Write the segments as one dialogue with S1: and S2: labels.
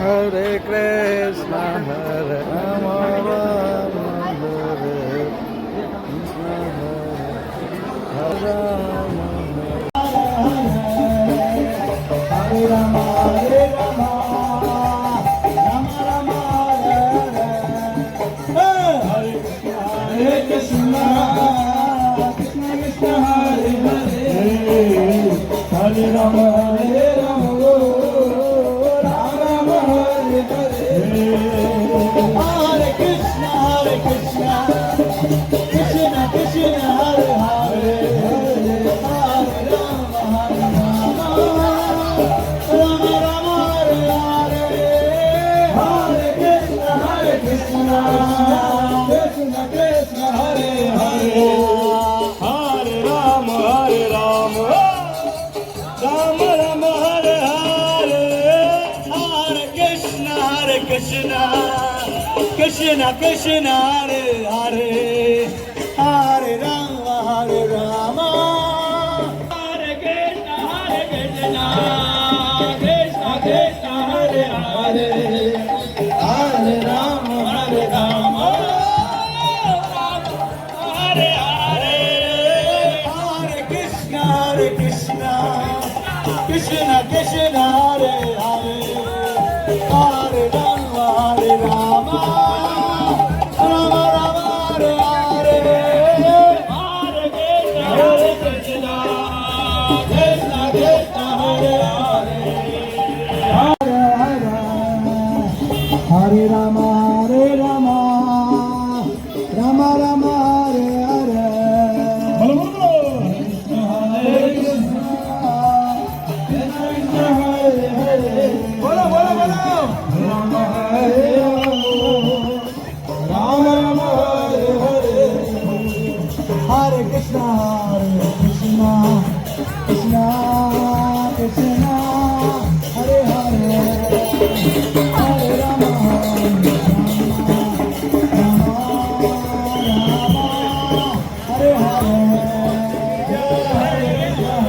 S1: Hare Krishna, Hare Rama, Rama Hare Krishna, Hare Rama. Hare Rama, Hare Rama, Rama Rama, Hare Hare Krishna, Krishna Krishna, Hare Hare, Hare Rama, Hare Rama, Rama Rama, Hare Hare, Hare Krishna, Krishna Krishna, Hare Hare, Hare Rama, Hare Rama, Rama Rama, Hare Hare, Hare Krishna, Krishna Krishna, Hare Hare, Hare Rama, Hare Rama, Rama Rama, Hare Hare, Hare Krishna, Krishna Krishna, Hare Hare, Hare Rama, Hare Rama, Hare Krishna, Krishna Krishna, Hare Hare, Hare Rama, Hare Rama, Hare Hare, Hare Krishna, Krishna Krishna, Hare Hare, Hare Rama, Hare Rama, Rama Rama, Hare Hare, Hare Krishna, Krishna Krishna, Hare Hare, Hare Hare, Hare Rama, Hare Rama, Rama Rama, Hare Hare, Hare Krishna, Krishna Krishna, Hare Hare, बोलो बोलो बोलो, Rama Hare Rama, Rama Hare Hare, Hare Krishna, Krishna Krishna, Hare Hare, Hare Rama, Hare Rama, Hare Hare, Hare Krishna,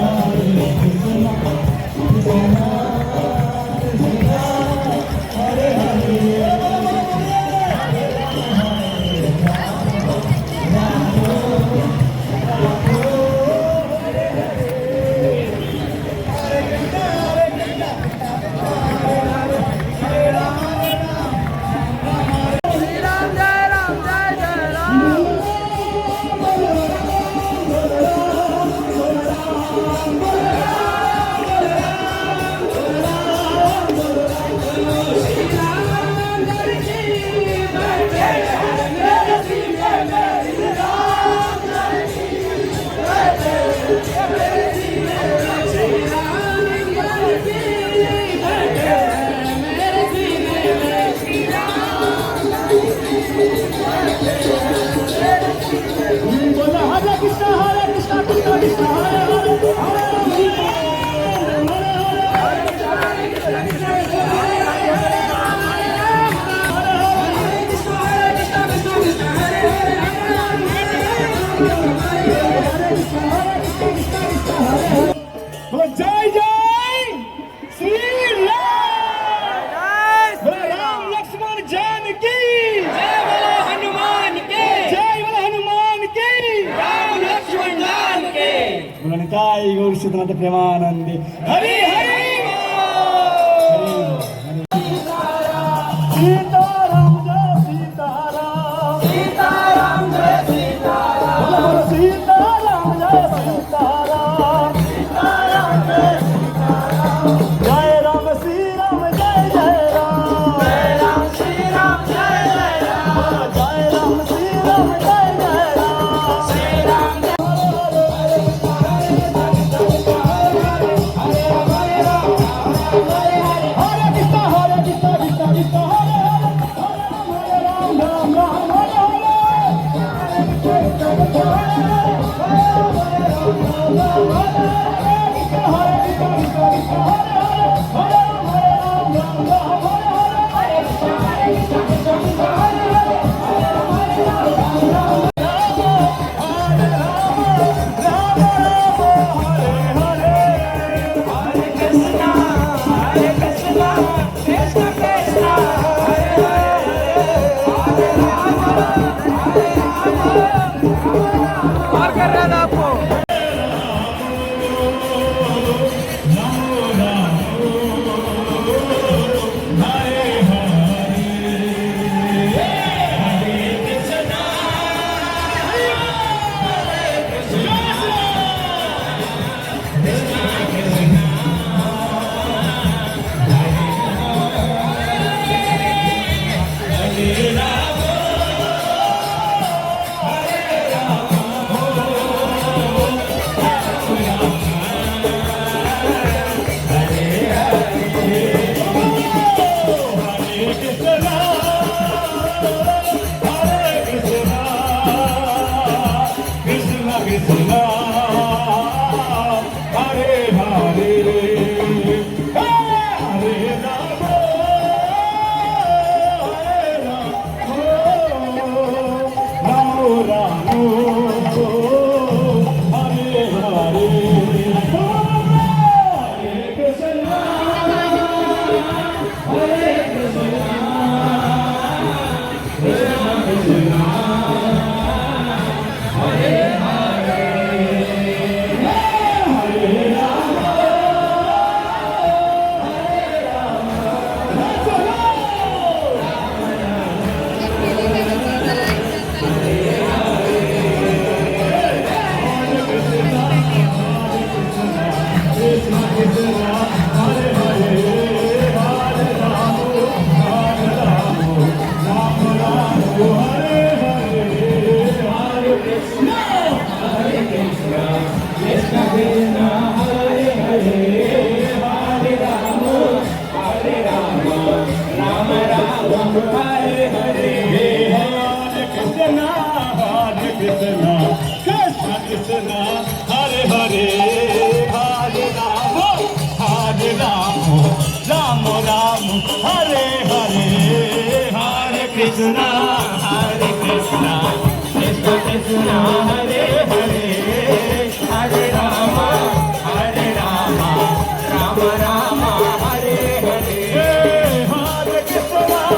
S1: Krishna जय जय श्री राम, राम लक्ष्मण जानकी,
S2: जय बोलो हनुमान के,
S1: जय बोलो हनुमान की,
S2: राम लक्ष्मण जान के,
S1: बोला काय गौरक्षनाथ प्रेमानंदी, हरी हरी सीताराम जय सीताराम,
S2: सीताराम जय सीताराम,
S1: बोलो सीताराम जय सीताराम, जय राम श्री राम, जय जय राम,
S2: जय राम श्री राम, जय जय राम,
S1: जय राम श्री राम, जय जय राम,
S2: श्री राम
S1: हरे कृष्ण, कृष्ण कृष्ण, हरे हरे, हरे हरे राम राम राम हरे हरे हरे कृष्ण हरे Krishna Hare Hare Hare Ram Ram Ram Hare Hare Hare Krishna Krishna Krishna Hare Hare Hare Ram Ram Ram Hare Hare Hare Krishna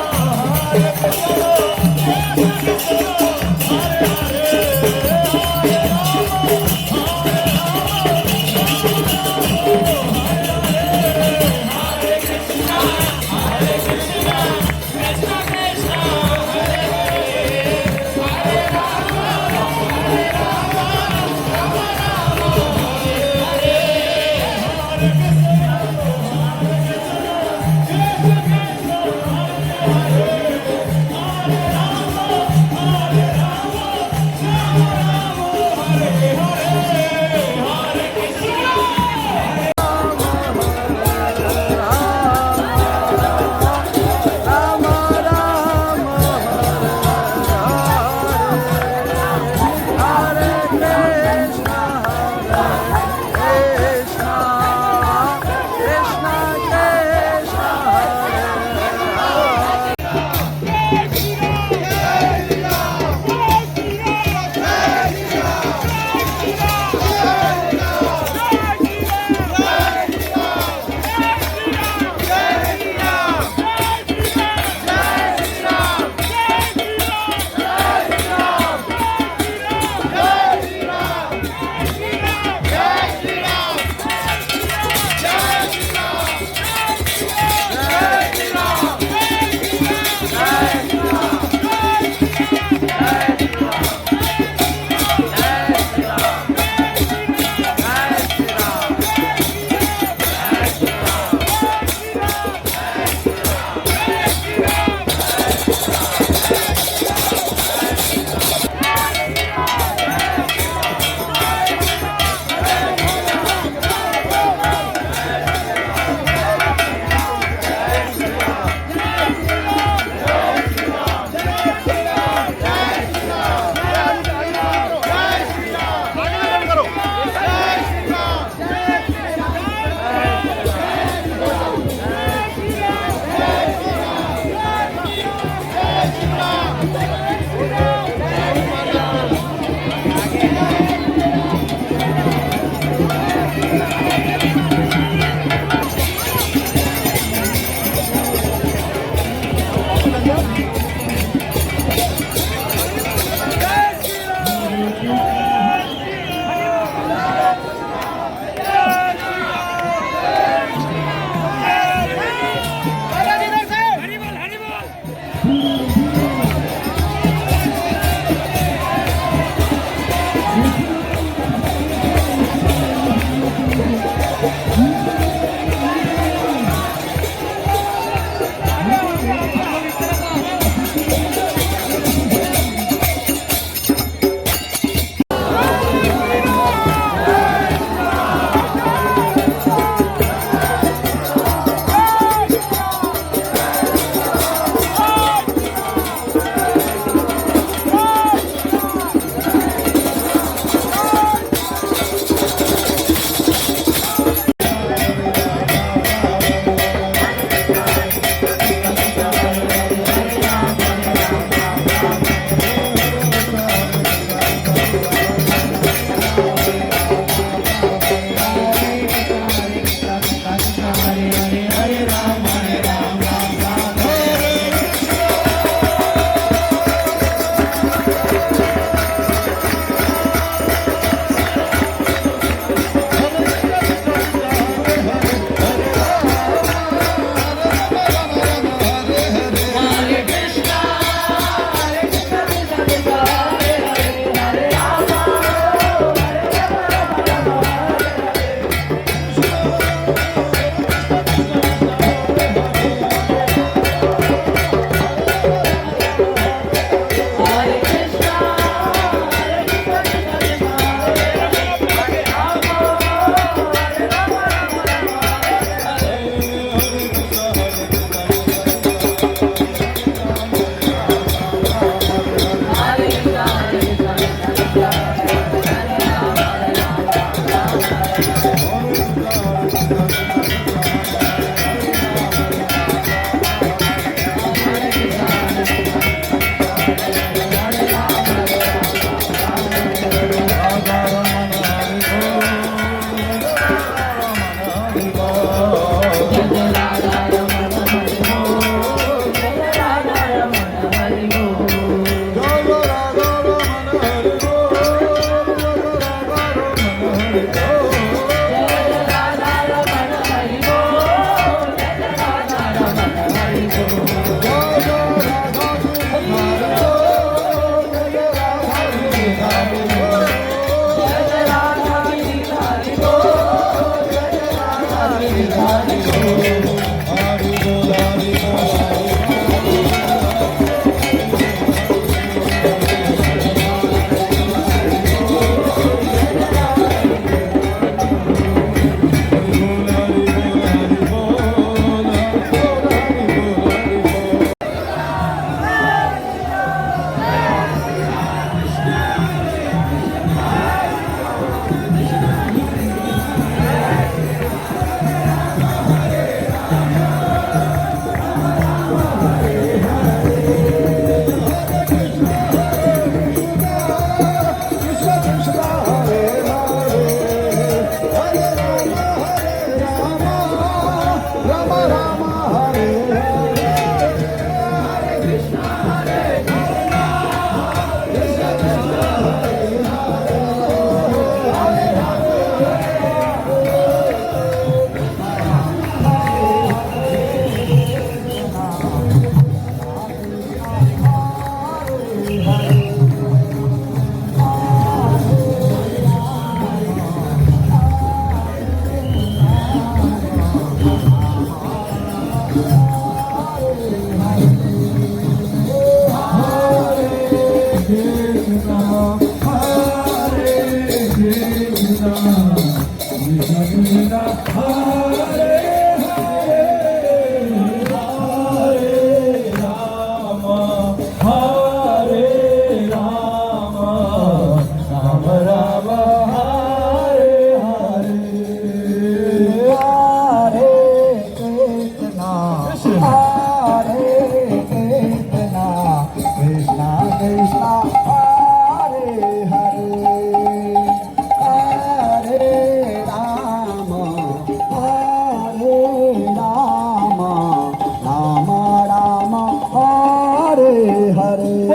S1: Rama Rama Hare Hare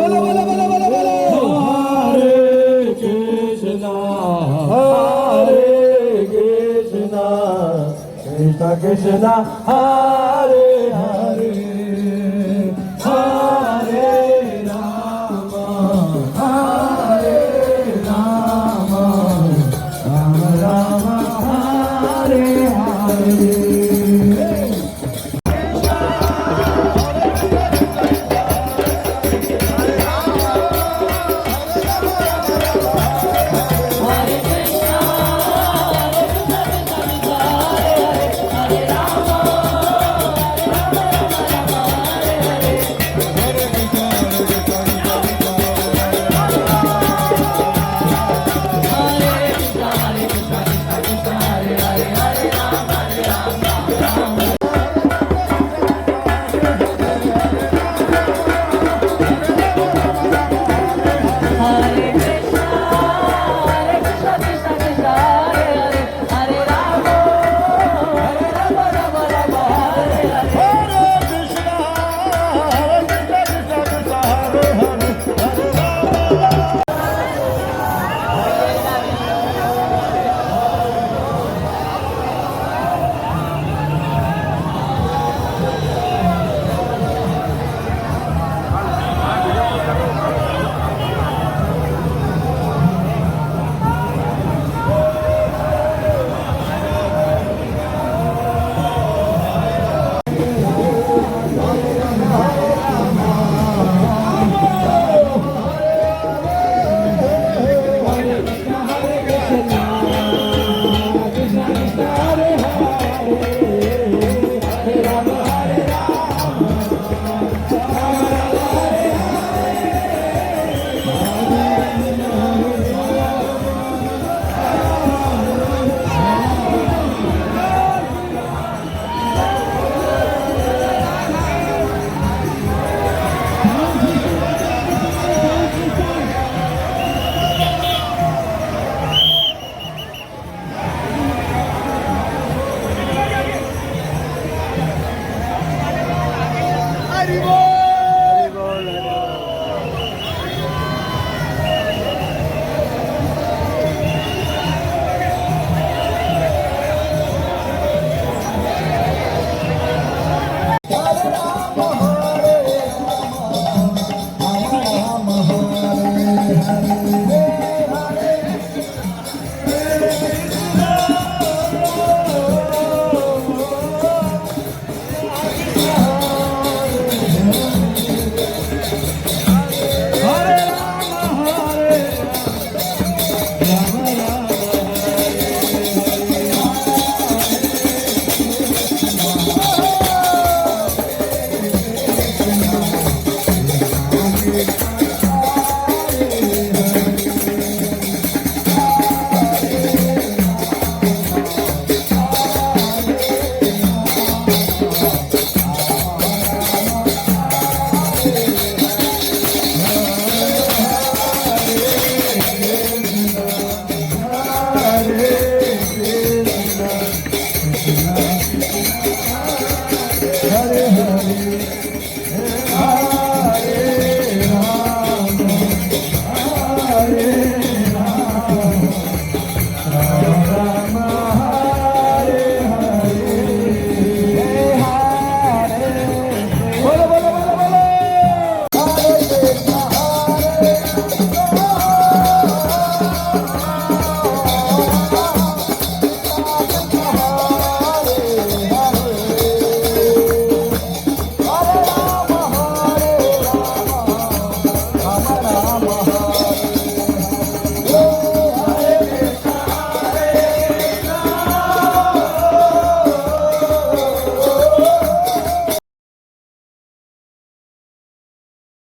S1: Krishna Hare Hare